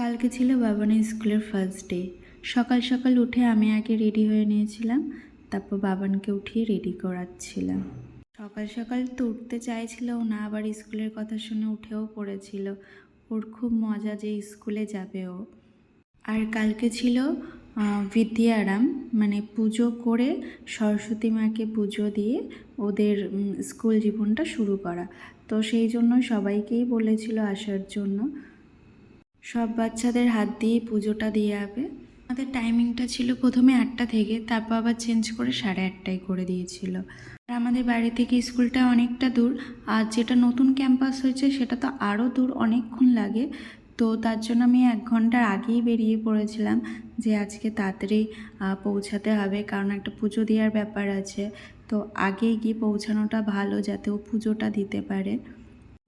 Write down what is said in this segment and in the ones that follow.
কালকে ছিল বাবানের স্কুলের ফার্স্ট ডে। সকাল সকাল উঠে আমি আগে রেডি হয়ে নিয়েছিলাম, তারপর বাবানকে উঠিয়ে রেডি করাচ্ছিলাম। সকাল সকাল তো উঠতে চাইছিল না, আবার স্কুলের কথা শুনে উঠেও পড়েছিল। ওর খুব মজা যে স্কুলে যাবে ও। আর কালকে ছিল বিদ্যারাম, মানে পুজো করে সরস্বতী মাকে পুজো দিয়ে ওদের স্কুল জীবনটা শুরু করা। তো সেই জন্য সবাইকেই বলেছিল আসার জন্য। সব বাচ্চাদের হাত দিয়ে পুজোটা দিয়ে যাবে। আমাদের টাইমিংটা ছিল প্রথমে 8টা থেকে, তারপর আবার চেঞ্জ করে 8:30টায় করে দিয়েছিল। আর আমাদের বাড়ি থেকে স্কুলটা অনেকটা দূর, আর যেটা নতুন ক্যাম্পাস হয়েছে সেটা তো আরও দূর, অনেকক্ষণ লাগে। তো তার জন্য আমি 1 ঘন্টার আগেই বেরিয়ে পড়েছিলাম যে আজকে তাড়াতাড়ি পৌঁছাতে হবে, কারণ একটা পুজো দেওয়ার ব্যাপার আছে। তো আগেই গিয়ে পৌঁছানোটা ভালো, যাতে ও পুজোটা দিতে পারে।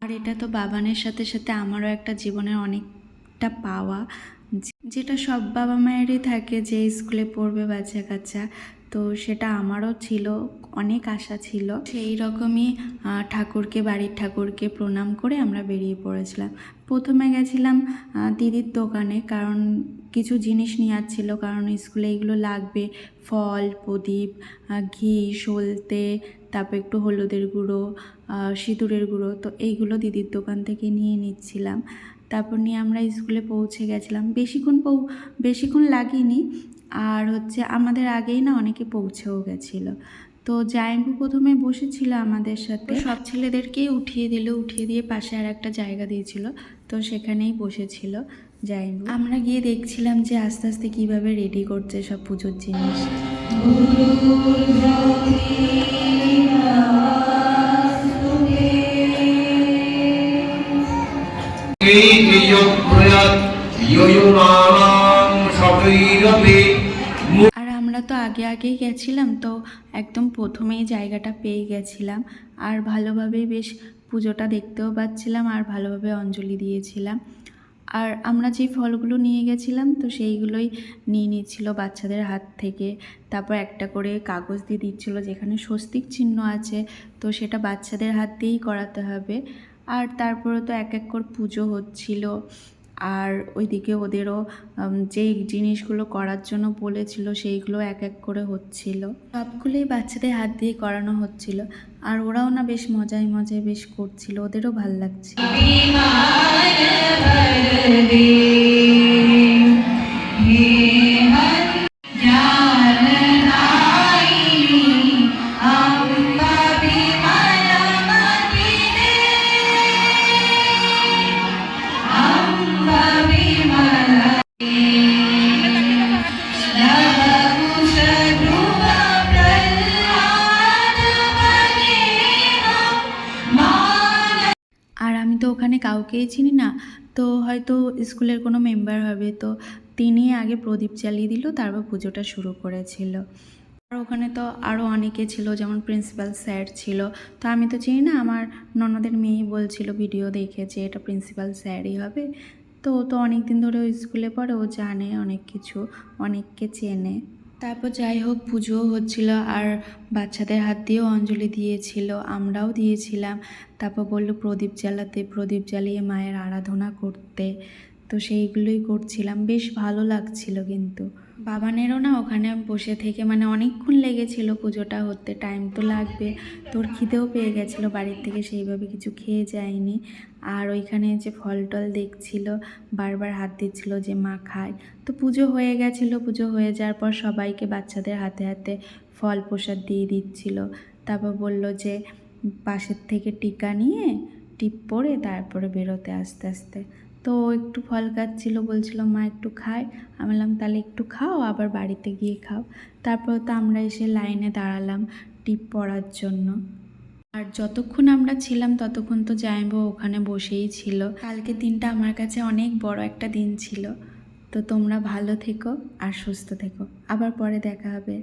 আর এটা তো বাবানের সাথে সাথে আমারও একটা জীবনের অনেকটা পাওয়া, যেটা সব বাবা মায়েরই থাকে যে স্কুলে পড়বে বাচ্চা কাচ্চা। তো সেটা আমারও ছিল, অনেক আশা ছিল। সেই রকমই ঠাকুরকে, বাড়ির ঠাকুরকে প্রণাম করে আমরা বেরিয়ে পড়েছিলাম। প্রথমে গেছিলাম দিদির দোকানে, কারণ কিছু জিনিস নেওয়ার ছিল, কারণ স্কুলে এগুলো লাগবে। ফল, প্রদীপ, ঘি, সলতে, তারপর একটু হলুদের গুঁড়ো, সিঁদুরের গুঁড়ো। তো এইগুলো দিদির দোকান থেকে নিয়ে নিচ্ছিলাম। তারপর নিয়ে আমরা স্কুলে পৌঁছে গেছিলাম। বেশিক্ষণ লাগেনি। আর আমাদের আগেই না অনেকে পৌঁছেও গেছিলো। তো জাইম্বু প্রথমে বসেছিল আমাদের সাথে, সব ছেলেদেরকেই উঠিয়ে দিয়ে পাশে আর একটা জায়গা দিয়েছিল, তো সেখানেই বসেছিল জাইম্বু। আমরা গিয়ে দেখছিলাম যে আস্তে আস্তে কীভাবে রেডি করছে সব পুজোর জিনিস। আর আমরা তো আগেই গেছিলাম, তো একদম প্রথমেই জায়গাটা পেয়ে গেছিলাম। আর ভালোভাবেই বেশ পুজোটা দেখতেও পাচ্ছিলাম, আর ভালোভাবে অঞ্জলি দিয়েছিলাম। আর আমরা যে ফলগুলো নিয়ে গেছিলাম তো সেইগুলোই নিয়ে নিচ্ছিল বাচ্চাদের হাত থেকে। তারপর একটা করে কাগজ দিয়ে দিচ্ছিলো যেখানে স্বস্তিক চিহ্ন আছে, তো সেটা বাচ্চাদের হাত দিয়েই করাতে হবে। আর তারপরে তো এক করে পুজো হচ্ছিল। আর ওইদিকে ওদেরও যেই জিনিসগুলো করার জন্য বলেছিল সেইগুলো এক করে হচ্ছিল। সবগুলোই বাচ্চাদের হাত দিয়ে করানো হচ্ছিল, আর ওরাও না বেশ মজায় বেশ করছিল, ওদেরও ভাল লাগছিল। আর আমি তো ওখানে কাউকেই চিনি না, তো হয়তো স্কুলের কোনো মেম্বার হবে, তো তিনি আগে প্রদীপ জ্বালিয়ে দিল, তারপর পুজোটা শুরু করেছিল। আর ওখানে তো আরও অনেকে ছিল, যেমন প্রিন্সিপাল স্যার ছিল। তো আমি তো চিনি না, আমার ননদের মেয়েই বলছিল ভিডিও দেখে যে এটা প্রিন্সিপাল স্যারই হবে। তো ও তো অনেক দিন ধরে ওই স্কুলে পড়ে, ও জানে অনেক কিছু, অনেককে চেনে। তারপর যাই হোক পুজোও হচ্ছিল, আর বাচ্চাদের হাত দিয়েও অঞ্জলি দিয়েছিল, আমরাও দিয়েছিলাম। তারপর বললো প্রদীপ জ্বালাতে, প্রদীপ জ্বালিয়ে মায়ের আরাধনা করতে। তো সেইগুলোই করছিলাম, বেশ ভালো লাগছিল। কিন্তু বাবানেরও না ওখানে বসে থেকে মানে অনেকক্ষণ লেগেছিল পুজোটা হতে, টাইম তো লাগবে। তোর খিদেও পেয়ে গেছিলো, বাড়ির থেকে সেইভাবে কিছু খেয়ে যায়নি। আর ওইখানে যে ফল টল দেখছিল, বারবার হাত দিচ্ছিল যে মা খায়। তো পুজো হয়ে গেছিলো, পুজো হয়ে যাওয়ার পর সবাইকে বাচ্চাদের হাতে হাতে ফল প্রসাদ দিয়ে দিচ্ছিল। তারপর বলল যে পাশের থেকে টিকা নিয়ে টিপ পরে তারপরে বেরোতে আস্তে আস্তে। তো একটু ফল খাচ্ছিলো, বলছিল মা একটু খায়। আমি বললাম তাহলে একটু খাও, আবার বাড়িতে গিয়ে খাও। তারপর তো আমরা এসে লাইনে দাঁড়ালাম টিপ পড়ার জন্য। আর যতক্ষণ আমরা ছিলাম ততক্ষণ তো জাইম্বু ওখানে বসেই ছিল। কালকে দিনটা আমার কাছে অনেক বড় একটা দিন ছিল। তো তোমরা ভালো থেকো আর সুস্থ থেকো, আবার পরে দেখা হবে।